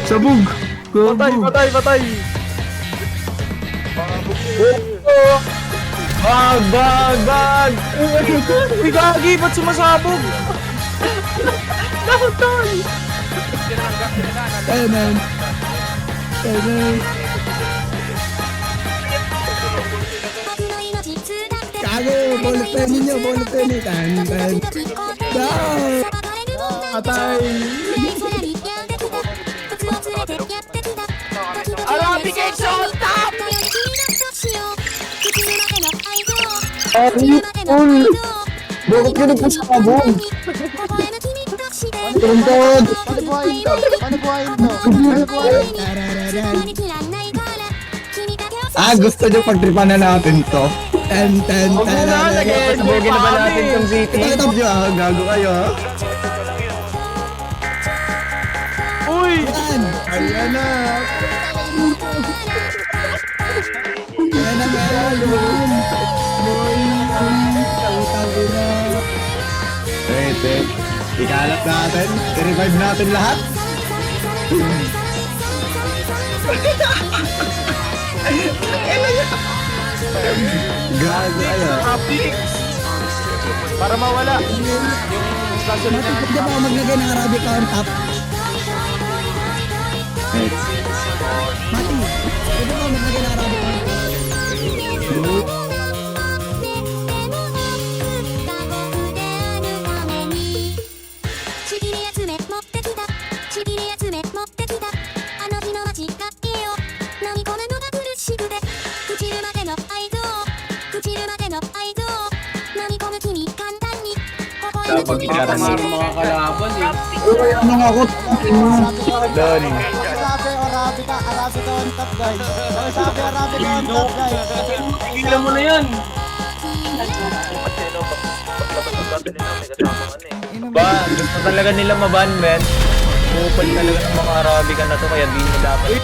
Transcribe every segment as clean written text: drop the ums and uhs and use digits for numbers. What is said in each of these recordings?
Sabog! Patay, Gago! patay, patay! Bag, bag, bag! Uy, gagi, ba't sumasabog? Tanan! Tanan! Gago! Ballpen ninyo! Ballpen ninyo! Tan! Tan! Down! Patay! Arabic Exo, stop! Bakit ka nagpasabog? Tuntun! Paano buhayin to? Paano buhayin to? Paano buhayin? Gusto nyo pagtripan na natin to? Tan! Tan! Huwag Tan! na, Pasabugin na ba natin tong city? Bakit ang gago kayo ha? Uy! Yan! Ayan na! Ayan na meron! Boy! Utang ina! Wait. Ikalat natin. I-revive natin lahat. Gago kayo. Topic! Para mawala yung station Mati, pwede ba maglagay ng Arabic on top? Wait. Mati, pwede ba maglagay ng Arabic on top? Dapat ikaran mo. mga kalaban eh. Ano nga ako? Doon. Sabi Arabica, Arabica on top guys. Sabi Arabica on top guys. Tigilan mo na yan! Ba, gusto talaga nila maban, men. Kupal talaga ng mga Arabica na to, kaya di mo dapat.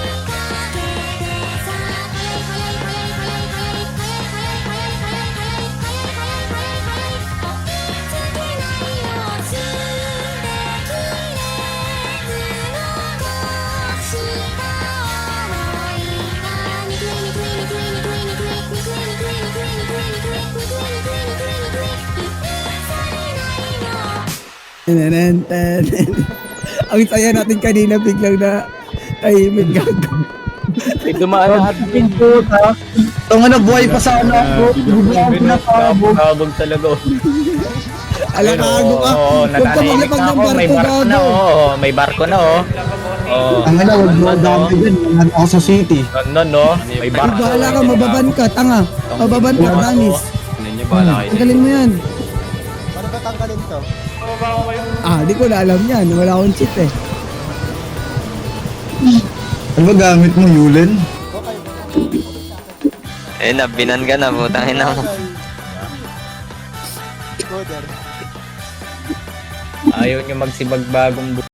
Ang saya natin kanina biglang na tahimik gago. May dumaan na admin. Tunga na buhay pa sana ako. Biglang pinapabog. Kabog talaga. Alakago ka. Oo, Huwag ka nananahimik maglapag na ng ako. May barko barko na, gago. oh. May barko na, oh. Oh. Ang ina, huwag mo dami dyan. Wala ako sa city. No, no. May Ay, barko. bahala ka, mababan ka, tanga. Mababan ka, tanis. Tanggalin mo yan. Paano ba tanggalin to? Di ko na alam yan. Wala akong cheat eh. Ano ba gamit mo, Yulen? Okay. Nabinan ka na, putangin na mo. Goder. Ayaw nyo magsibag bagong